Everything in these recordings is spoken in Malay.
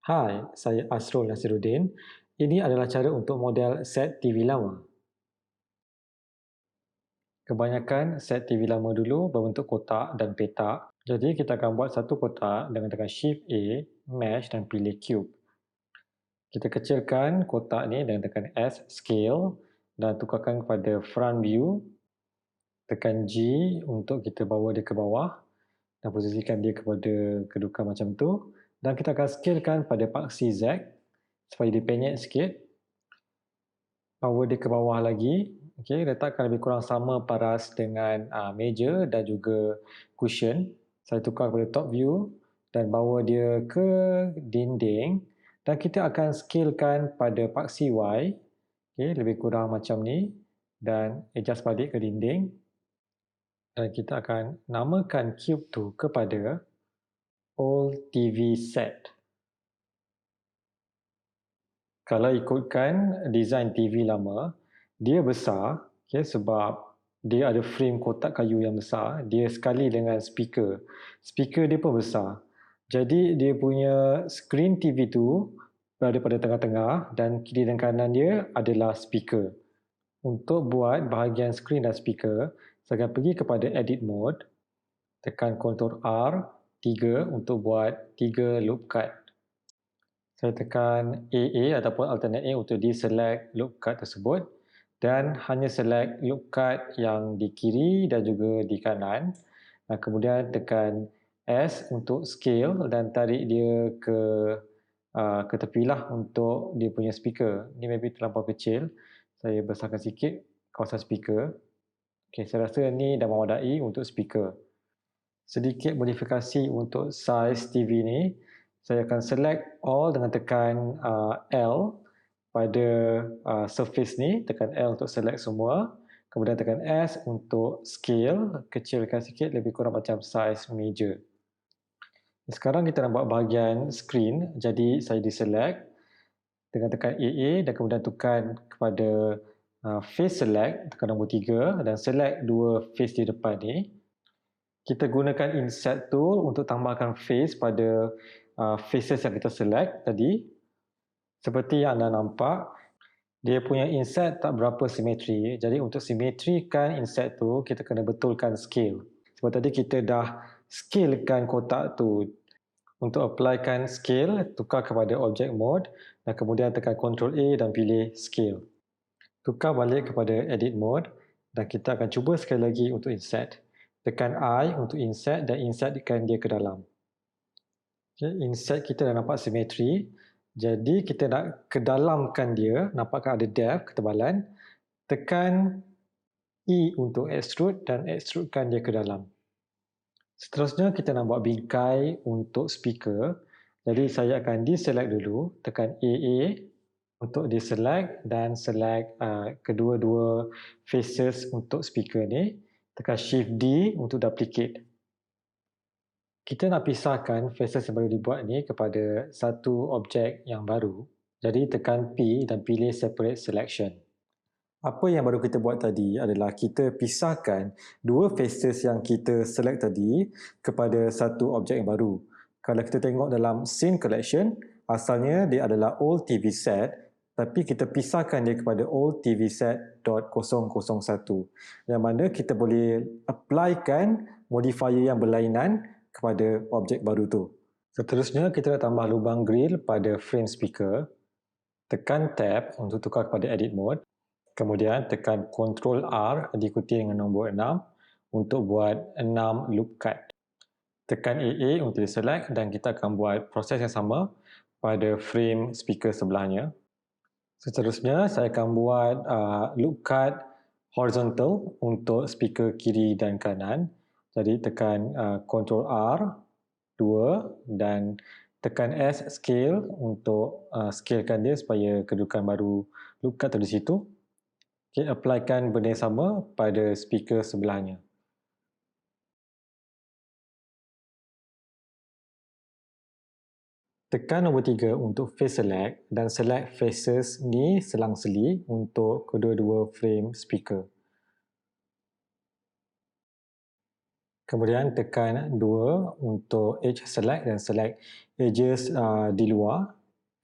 Hai, saya Asrul Nasiruddin. Ini adalah cara untuk model set TV lama. Kebanyakan set TV lama dulu berbentuk kotak dan petak. Jadi kita akan buat satu kotak dengan tekan Shift A, Mesh dan pilih Cube. Kita kecilkan kotak ni dengan tekan S, Scale dan tukarkan kepada Front View. Tekan G untuk kita bawa dia ke bawah dan posisikan dia kepada kedudukan macam tu. Dan kita akan scalekan pada paksi Z supaya dia penyek sikit. Power dia ke bawah lagi. Okay, letakkan lebih kurang sama paras dengan meja dan juga cushion. Saya tukar kepada top view dan bawa dia ke dinding dan kita akan scalekan pada paksi Y. Okay, lebih kurang macam ni dan adjust balik ke dinding. Dan kita akan namakan cube tu kepada Old TV Set. Kalau ikutkan design TV lama, dia besar, okay, sebab dia ada frame kotak kayu yang besar, dia sekali dengan speaker. Speaker dia pun besar. Jadi dia punya screen TV tu berada pada tengah-tengah dan kiri dan kanan dia adalah speaker. Untuk buat bahagian screen dan speaker, saya akan pergi kepada edit mode, tekan Ctrl R 3 untuk buat 3 loop cut. Saya tekan AA ataupun alternate A untuk deselect loop cut tersebut dan hanya select loop cut yang di kiri dan juga di kanan. Dan kemudian tekan S untuk scale dan tarik dia ke tepilah untuk dia punya speaker. Ini maybe terlampau kecil. Saya besarkan sikit kawasan speaker. Okay, saya rasa ni dah memadai untuk speaker. Sedikit modifikasi untuk size TV ni. Saya akan select all dengan tekan L pada surface ni, tekan L untuk select semua, kemudian tekan S untuk scale, kecilkan sikit lebih kurang macam size meja. Sekarang kita nak buat bahagian screen, jadi saya deselect dengan tekan AA dan kemudian tekan kepada face select, tekan nombor 3 dan select dua face di depan ni. Kita gunakan insert tool untuk tambahkan face pada faces yang kita select tadi. Seperti yang anda nampak, dia punya insert tak berapa simetri. Jadi untuk simetrikan insert tu, kita kena betulkan scale. Sebab tadi kita dah scalekan kotak tu. Untuk applykan scale, tukar kepada object mode dan kemudian tekan Ctrl A dan pilih scale. Tukar balik kepada edit mode dan kita akan cuba sekali lagi untuk insert. Tekan I untuk insert dan insertkan dia ke dalam. Okay, insert kita dah nampak simetri. Jadi kita nak kedalamkan dia, nampakkan ada depth, ketebalan. Tekan E untuk extrude dan extrudekan dia ke dalam. Seterusnya kita nak buat bingkai untuk speaker. Jadi saya akan deselect dulu, tekan AA untuk deselect dan select kedua-dua faces untuk speaker ni. Tekan Shift D untuk duplicate. Kita nak pisahkan faces yang baru dibuat ni kepada satu objek yang baru. Jadi tekan P dan pilih Separate Selection. Apa yang baru kita buat tadi adalah kita pisahkan dua faces yang kita select tadi kepada satu objek yang baru. Kalau kita tengok dalam Scene Collection, asalnya dia adalah Old TV Set, tapi kita pisahkan dia kepada Old TV Set.001, yang mana kita boleh applykan modifier yang berlainan kepada objek baru tu. Seterusnya kita nak tambah lubang grill pada frame speaker. Tekan Tab untuk tukar kepada edit mode. Kemudian tekan Ctrl R diikuti dengan nombor 6 untuk buat 6 loop cut. Tekan AA untuk select dan kita akan buat proses yang sama pada frame speaker sebelahnya. Seterusnya saya akan buat loop cut horizontal untuk speaker kiri dan kanan. Jadi tekan Ctrl R 2 dan tekan S scale untuk scalekan dia supaya kedudukan baru loop cut ada di situ. Okay, applykan benda yang sama pada speaker sebelahnya. Tekan nombor 3 untuk face select dan select faces ni selang-seli untuk kedua-dua frame speaker. Kemudian tekan 2 untuk edge select dan select edges di luar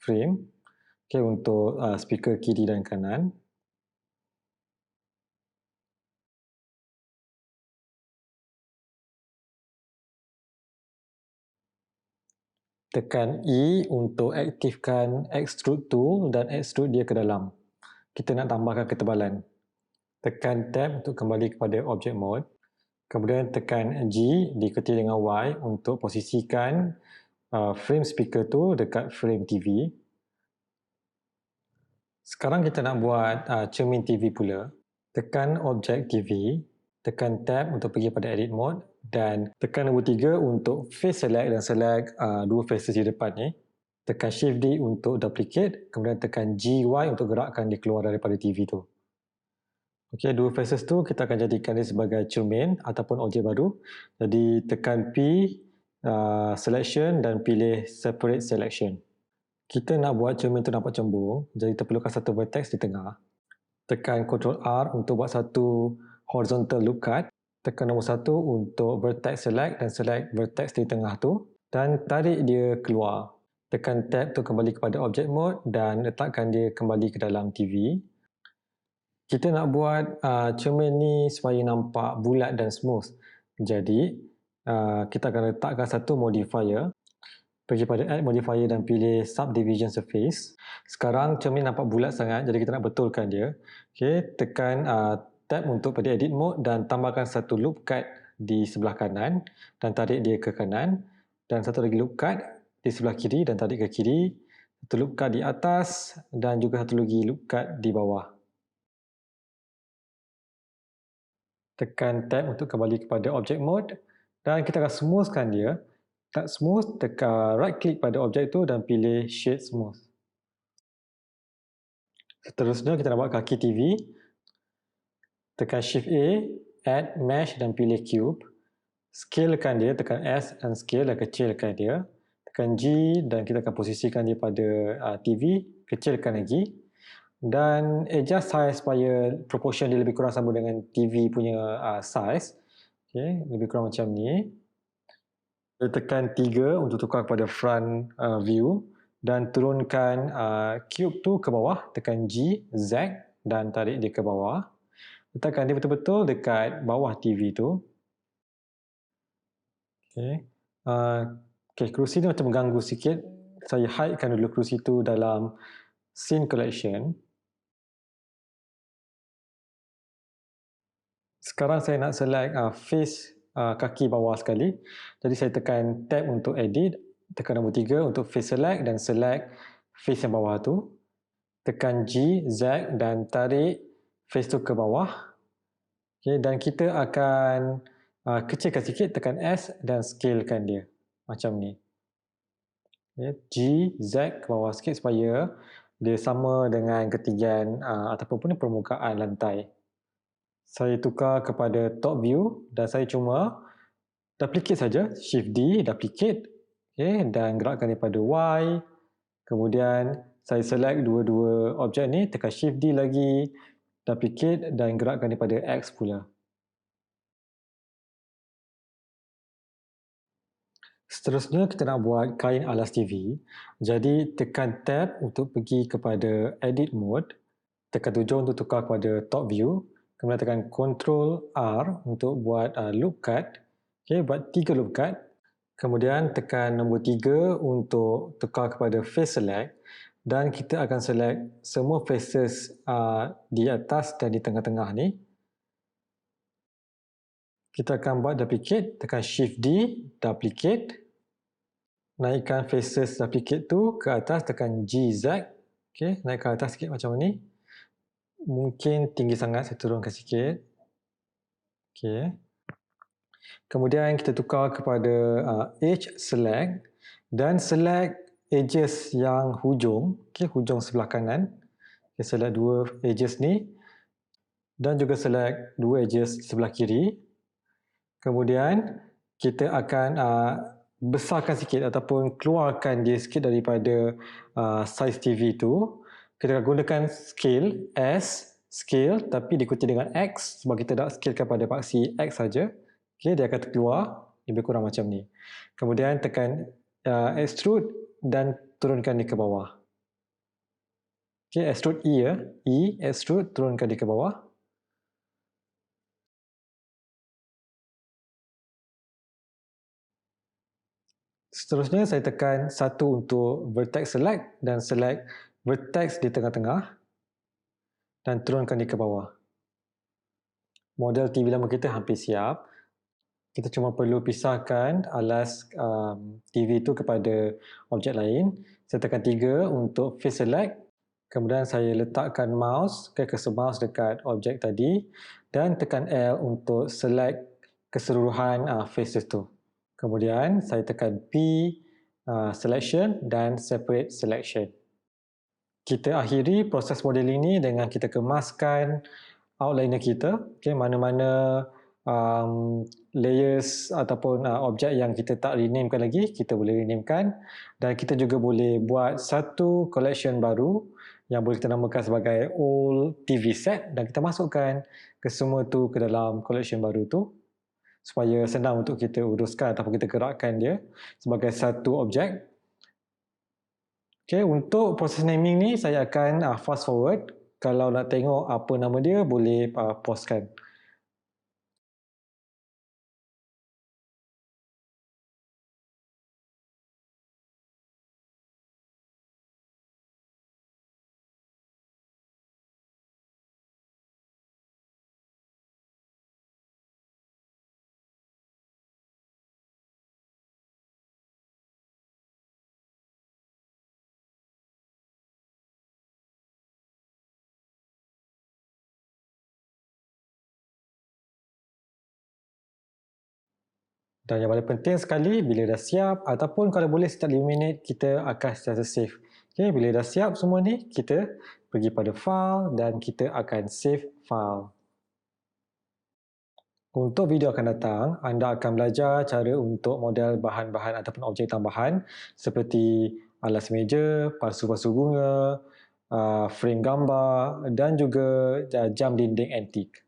frame, okay, untuk speaker kiri dan kanan. Tekan E untuk aktifkan extrude tool dan extrude dia ke dalam. Kita nak tambahkan ketebalan. Tekan tab untuk kembali kepada object mode. Kemudian tekan G diikuti dengan Y untuk posisikan frame speaker tu dekat frame TV. Sekarang kita nak buat cermin TV pula. Tekan objek TV, tekan tab untuk pergi pada edit mode dan tekan nombor 3 untuk face select dan select dua faces di depan ni. Tekan shift D untuk duplicate, kemudian tekan GY untuk gerakkan dia keluar daripada TV tu. Okey, dua faces tu kita akan jadikan dia sebagai cermin ataupun objek baru. Jadi tekan P selection dan pilih separate selection. Kita nak buat cermin tu nampak cembung, jadi kita perlukan satu vertex di tengah. Tekan Ctrl R untuk buat satu horizontal loop cut. Tekan nombor 1 untuk vertex select dan select vertex di tengah tu dan tarik dia keluar. Tekan tab untuk kembali kepada object mode dan letakkan dia kembali ke dalam TV. Kita nak buat cermin ni supaya nampak bulat dan smooth. Jadi kita akan letakkan satu modifier. Pergi pada add modifier dan pilih subdivision surface. Sekarang cermin nampak bulat sangat, jadi kita nak betulkan dia. Okay, tekan tab untuk pada edit mode dan tambahkan satu loop cut di sebelah kanan dan tarik dia ke kanan, dan satu lagi loop cut di sebelah kiri dan tarik ke kiri, satu loop cut di atas dan juga satu lagi loop cut di bawah. Tekan tab untuk kembali kepada object mode dan kita akan smoothkan dia. Tak smooth, tekan right click pada objek tu dan pilih shade smooth. Seterusnya kita nak buat kaki TV. Tekan shift A, add mesh dan pilih cube. Scalekan dia, tekan S dan scale dan kecilkan dia. Tekan G dan kita akan posisikan dia pada TV, kecilkan lagi. Dan adjust size supaya proportion dia lebih kurang sama dengan TV punya size. Okay, lebih kurang macam ni. Tekan 3 untuk tukar kepada front view dan turunkan cube tu ke bawah, tekan G, Z dan tarik dia ke bawah. Letakkan dia betul-betul dekat bawah TV tu. Okay. Okay, kerusi ni macam mengganggu sikit. Saya hidekan dulu kerusi tu dalam scene collection. Sekarang saya nak select face kaki bawah sekali. Jadi saya tekan tab untuk edit, tekan nombor 3 untuk face select dan select face yang bawah tu. Tekan G, Z dan tarik face tu ke bawah. Okay, dan kita akan kecilkan sikit, tekan S dan scalekan dia. Macam ni. Okay, G, Z ke bawah sikit supaya dia sama dengan ketinggian ataupun permukaan lantai. Saya tukar kepada top view dan saya cuma duplicate saja, shift D, duplicate, okay, dan gerakkan daripada Y. Kemudian saya select dua-dua objek ni, tekan shift D lagi, duplicate dan gerakkan daripada X pula. Seterusnya kita nak buat kain alas TV. Jadi tekan tab untuk pergi kepada edit mode, tekan 7 untuk tukar kepada top view. Kemudian tekan Ctrl R untuk buat loop cut. Okay, buat 3 loop cut. Kemudian tekan nombor 3 untuk tukar kepada face select. Dan kita akan select semua faces di atas dan di tengah-tengah ni. Kita akan buat duplicate, tekan Shift D, duplicate. Naikkan faces duplicate tu ke atas, tekan GZ. Okay, naik ke atas sikit macam ni. Mungkin tinggi sangat, saya turunkan sikit. Okay. Kemudian kita tukar kepada edge select dan select edges yang hujung, okay, hujung sebelah kanan. Kita select dua edges ni dan juga select dua edges sebelah kiri. Kemudian kita akan besarkan sikit ataupun keluarkan dia sikit daripada size TV tu. Kita akan gunakan scale S, scale tapi diikuti dengan X sebab kita nak scalekan pada paksi X saja. Okay, dia akan terkeluar lebih kurang macam ni. Kemudian tekan extrude dan turunkan dia ke bawah. Okay, extrude E ya. E, extrude, turunkan dia ke bawah. Seterusnya saya tekan 1 untuk vertex select dan select vertex di tengah-tengah dan turunkan dia ke bawah. Model TV lama kita hampir siap. Kita cuma perlu pisahkan alas TV itu kepada objek lain. Saya tekan 3 untuk face select. Kemudian saya letakkan mouse, cursor mouse dekat objek tadi dan tekan L untuk select keseluruhan faces tu. Kemudian saya tekan P selection dan separate selection. Kita akhiri proses modeling ni dengan kita kemaskan outliner kita, mana-mana layers ataupun objek yang kita tak renamekan lagi, kita boleh renamekan, dan kita juga boleh buat satu collection baru yang boleh kita namakan sebagai old TV set dan kita masukkan ke semua tu ke dalam collection baru tu supaya senang untuk kita uruskan ataupun kita gerakkan dia sebagai satu objek. Okay, untuk proses naming ni saya akan fast forward. Kalau nak tengok apa nama dia boleh pauskan. Dan yang paling penting sekali, bila dah siap ataupun kalau boleh setiap 5 minit, kita akan sentiasa save. Okay, bila dah siap semua ni, kita pergi pada file dan kita akan save file. Untuk video akan datang, anda akan belajar cara untuk model bahan-bahan ataupun objek tambahan seperti alas meja, pasu-pasu bunga, frame gambar dan juga jam dinding antik.